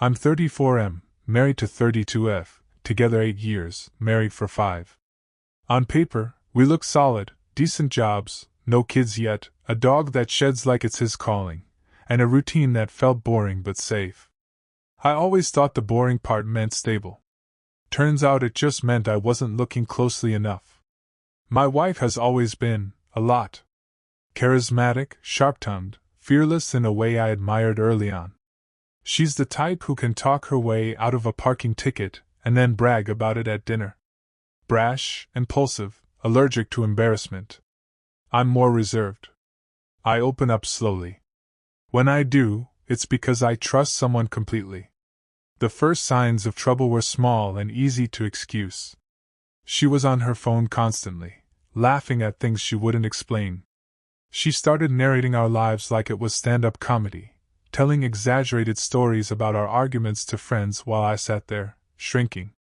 I'm 34M, married to 32F, together 8 years, married for 5. On paper, we look solid, decent jobs, no kids yet, a dog that sheds like it's his calling, and a routine that felt boring but safe. I always thought the boring part meant stable. Turns out it just meant I wasn't looking closely enough. My wife has always been, a lot. Charismatic, sharp-tongued, fearless in a way I admired early on. She's the type who can talk her way out of a parking ticket and then brag about it at dinner. Brash, impulsive, allergic to embarrassment. I'm more reserved. I open up slowly. When I do, it's because I trust someone completely. The first signs of trouble were small and easy to excuse. She was on her phone constantly, laughing at things she wouldn't explain. She started narrating our lives like it was stand-up comedy, telling exaggerated stories about our arguments to friends while I sat there, shrinking.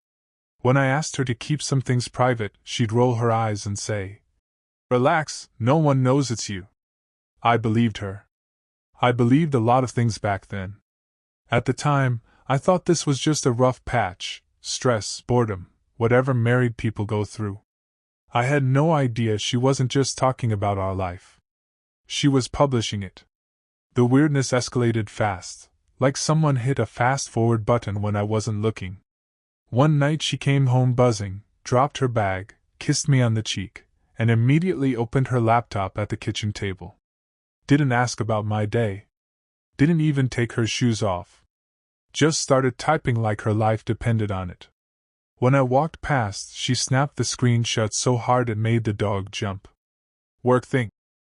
When I asked her to keep some things private, she'd roll her eyes and say, "Relax, no one knows it's you." I believed her. I believed a lot of things back then. At the time, I thought this was just a rough patch, stress, boredom, whatever married people go through. I had no idea she wasn't just talking about our life. She was publishing it. The weirdness escalated fast, like someone hit a fast-forward button when I wasn't looking. One night she came home buzzing, dropped her bag, kissed me on the cheek, and immediately opened her laptop at the kitchen table. Didn't ask about my day. Didn't even take her shoes off. Just started typing like her life depended on it. When I walked past, she snapped the screen shut so hard it made the dog jump. "Work thing,"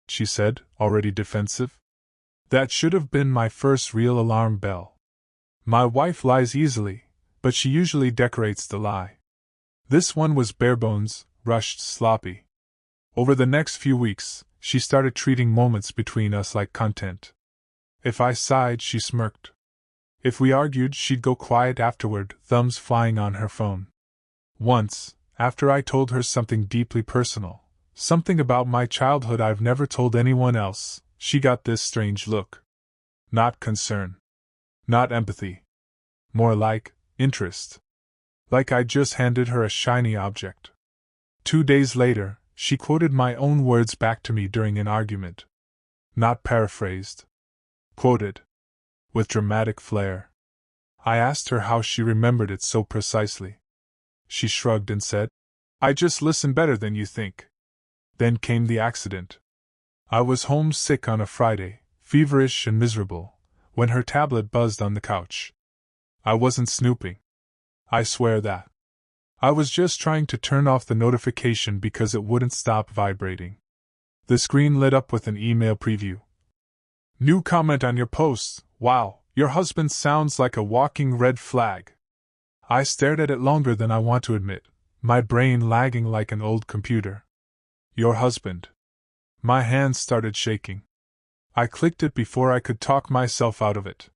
she said, already defensive. That should have been my first real alarm bell. My wife lies easily, but she usually decorates the lie. This one was barebones, rushed, sloppy. Over the next few weeks, she started treating moments between us like content. If I sighed, she smirked. If we argued, she'd go quiet afterward, thumbs flying on her phone. Once, after I told her something deeply personal, something about my childhood I've never told anyone else, she got this strange look. Not concern. Not empathy. More like interest. Like I just handed her a shiny object. 2 days later, she quoted my own words back to me during an argument. Not paraphrased. Quoted. With dramatic flair. I asked her how she remembered it so precisely. She shrugged and said, "I just listen better than you think." Then came the accident. I was homesick on a Friday, feverish and miserable, when her tablet buzzed on the couch. I wasn't snooping. I swear that. I was just trying to turn off the notification because it wouldn't stop vibrating. The screen lit up with an email preview. "New comment on your posts. Wow, your husband sounds like a walking red flag." I stared at it longer than I want to admit, my brain lagging like an old computer. "Your husband." My hands started shaking. I clicked it before I could talk myself out of it.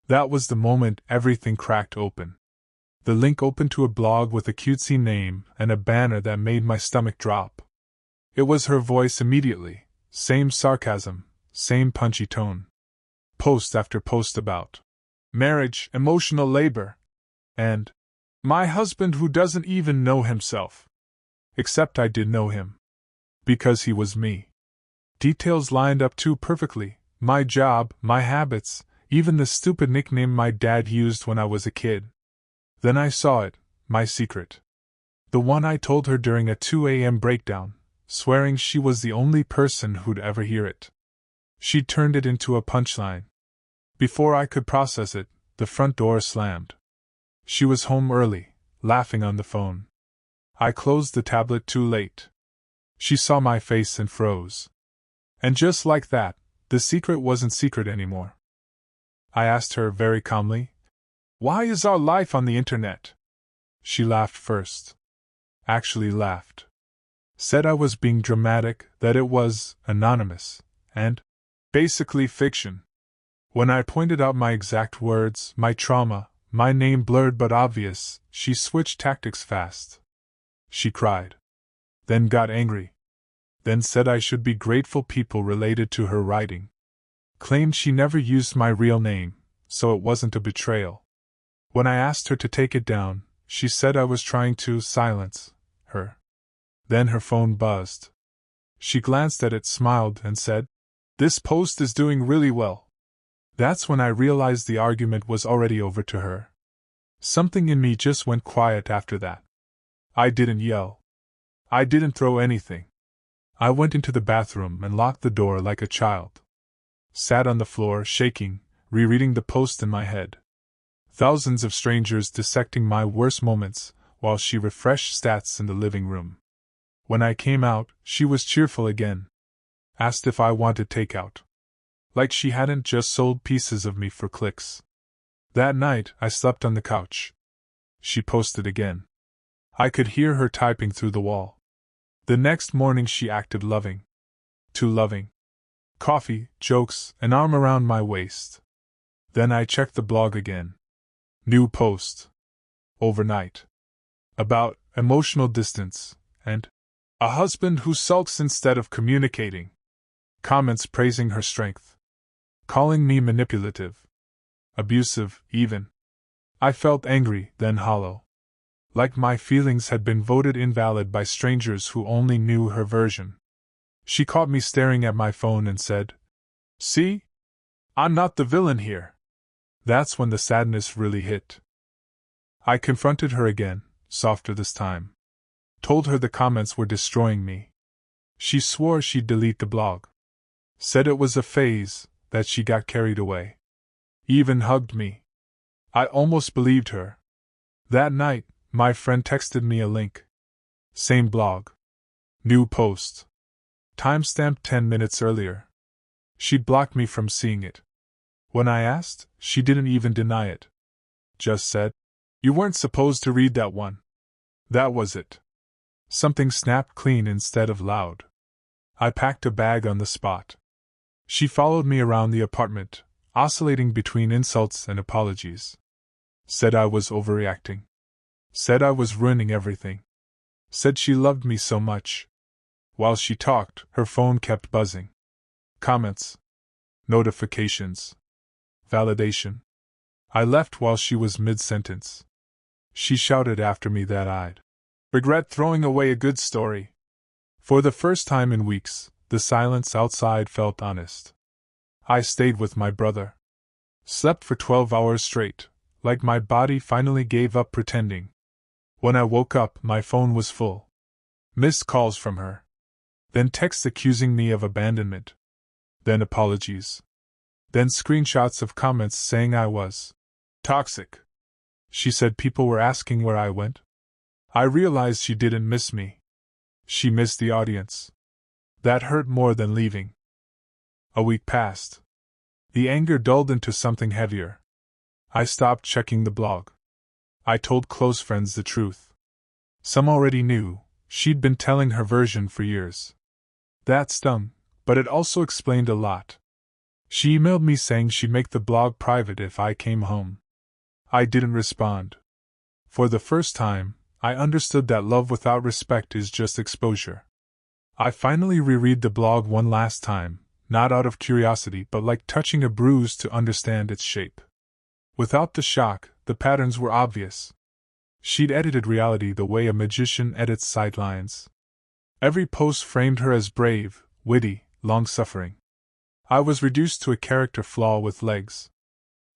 That was the moment everything cracked open. The link opened to a blog with a cutesy name and a banner that made my stomach drop. It was her voice immediately, same sarcasm, same punchy tone. Post after post about marriage, emotional labor, and my husband who doesn't even know himself. Except I did know him. Because he was me. Details lined up too perfectly, my job, my habits, even the stupid nickname my dad used when I was a kid. Then I saw it, my secret. The one I told her during a 2 a.m. breakdown, swearing she was the only person who'd ever hear it. She'd turned it into a punchline. Before I could process it, the front door slammed. She was home early, laughing on the phone. I closed the tablet too late. She saw my face and froze. And just like that, the secret wasn't secret anymore. I asked her very calmly, "Why is our life on the internet?" She laughed first. Actually laughed. Said I was being dramatic, that it was anonymous, and basically fiction. When I pointed out my exact words, my trauma, my name blurred but obvious, she switched tactics fast. She cried. Then got angry. Then said I should be grateful people related to her writing. Claimed she never used my real name, so it wasn't a betrayal. When I asked her to take it down, she said I was trying to silence her. Then her phone buzzed. She glanced at it, smiled, and said, "This post is doing really well." That's when I realized the argument was already over to her. Something in me just went quiet after that. I didn't yell. I didn't throw anything. I went into the bathroom and locked the door like a child. Sat on the floor, shaking, rereading the post in my head. Thousands of strangers dissecting my worst moments, while she refreshed stats in the living room. When I came out, she was cheerful again. Asked if I wanted takeout. Like she hadn't just sold pieces of me for clicks. That night, I slept on the couch. She posted again. I could hear her typing through the wall. The next morning she acted loving. Too loving. Coffee, jokes, an arm around my waist. Then I checked the blog again. New post. Overnight. About emotional distance, and a husband who sulks instead of communicating. Comments praising her strength. Calling me manipulative. Abusive, even. I felt angry, then hollow. Like my feelings had been voted invalid by strangers who only knew her version. She caught me staring at my phone and said, "See? I'm not the villain here." That's when the sadness really hit. I confronted her again, softer this time. Told her the comments were destroying me. She swore she'd delete the blog. Said it was a phase, that she got carried away. Even hugged me. I almost believed her. That night, my friend texted me a link. Same blog. New post. Timestamped 10 minutes earlier. She'd blocked me from seeing it. When I asked, she didn't even deny it. Just said, "You weren't supposed to read that one." That was it. Something snapped clean instead of loud. I packed a bag on the spot. She followed me around the apartment, oscillating between insults and apologies. Said I was overreacting. Said I was ruining everything. Said she loved me so much. While she talked, her phone kept buzzing. Comments. Notifications. Validation. I left while she was mid-sentence. She shouted after me that I'd regret throwing away a good story. For the first time in weeks, the silence outside felt honest. I stayed with my brother. Slept for 12 hours straight, like my body finally gave up pretending. When I woke up, my phone was full. Missed calls from her. Then texts accusing me of abandonment. Then apologies. Then screenshots of comments saying I was toxic. She said people were asking where I went. I realized she didn't miss me. She missed the audience. That hurt more than leaving. A week passed. The anger dulled into something heavier. I stopped checking the blog. I told close friends the truth. Some already knew. She'd been telling her version for years. That stung, but it also explained a lot. She emailed me saying she'd make the blog private if I came home. I didn't respond. For the first time, I understood that love without respect is just exposure. I finally reread the blog one last time, not out of curiosity but like touching a bruise to understand its shape. Without the shock, the patterns were obvious. She'd edited reality the way a magician edits sightlines. Every post framed her as brave, witty, long-suffering. I was reduced to a character flaw with legs.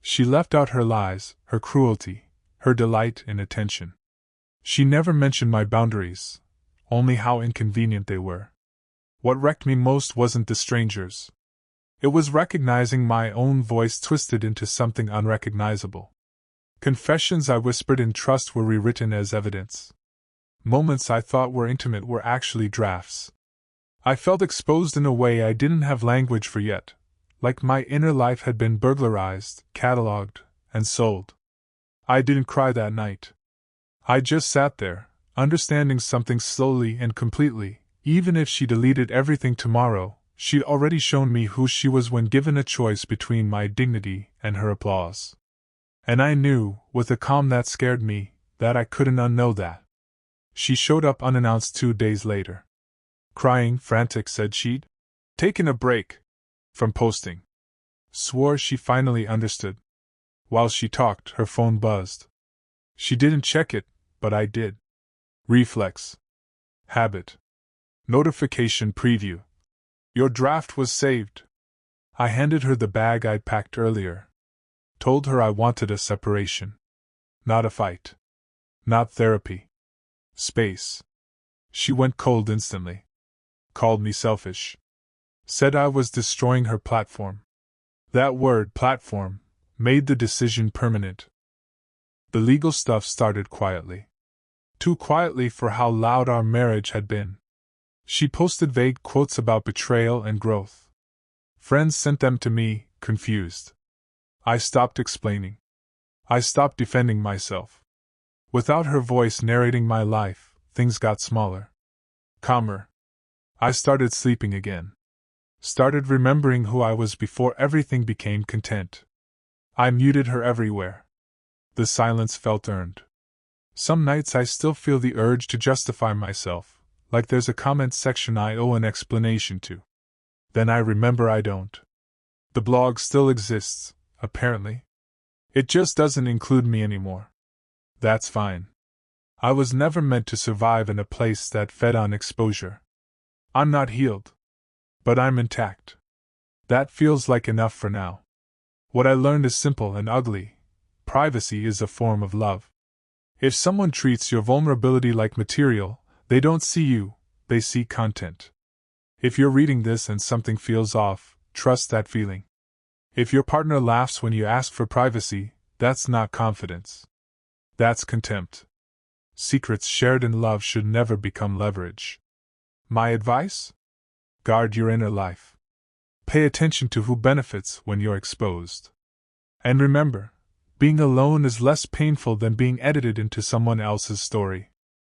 She left out her lies, her cruelty, her delight in attention. She never mentioned my boundaries, only how inconvenient they were. What wrecked me most wasn't the strangers. It was recognizing my own voice twisted into something unrecognizable. Confessions I whispered in trust were rewritten as evidence. Moments I thought were intimate were actually drafts. I felt exposed in a way I didn't have language for yet, like my inner life had been burglarized, cataloged, and sold. I didn't cry that night. I just sat there, understanding something slowly and completely. Even if she deleted everything tomorrow, she'd already shown me who she was when given a choice between my dignity and her applause. And I knew, with a calm that scared me, that I couldn't unknow that. She showed up unannounced 2 days later. Crying, frantic, said she'd taken a break from posting. Swore she finally understood. While she talked, her phone buzzed. She didn't check it, but I did. Reflex. Habit. Notification preview. Your draft was saved. I handed her the bag I'd packed earlier. Told her I wanted a separation. Not a fight. Not therapy. Space. She went cold instantly. Called me selfish. Said I was destroying her platform. That word, platform, made the decision permanent. The legal stuff started quietly. Too quietly for how loud our marriage had been. She posted vague quotes about betrayal and growth. Friends sent them to me, confused. I stopped explaining. I stopped defending myself. Without her voice narrating my life, things got smaller. Calmer. I started sleeping again. Started remembering who I was before everything became content. I muted her everywhere. The silence felt earned. Some nights I still feel the urge to justify myself, like there's a comment section I owe an explanation to. Then I remember I don't. The blog still exists, apparently. It just doesn't include me anymore. That's fine. I was never meant to survive in a place that fed on exposure. I'm not healed. But I'm intact. That feels like enough for now. What I learned is simple and ugly. Privacy is a form of love. If someone treats your vulnerability like material, they don't see you, they see content. If you're reading this and something feels off, trust that feeling. If your partner laughs when you ask for privacy, that's not confidence. That's contempt. Secrets shared in love should never become leverage. My advice? Guard your inner life. Pay attention to who benefits when you're exposed. And remember, being alone is less painful than being edited into someone else's story.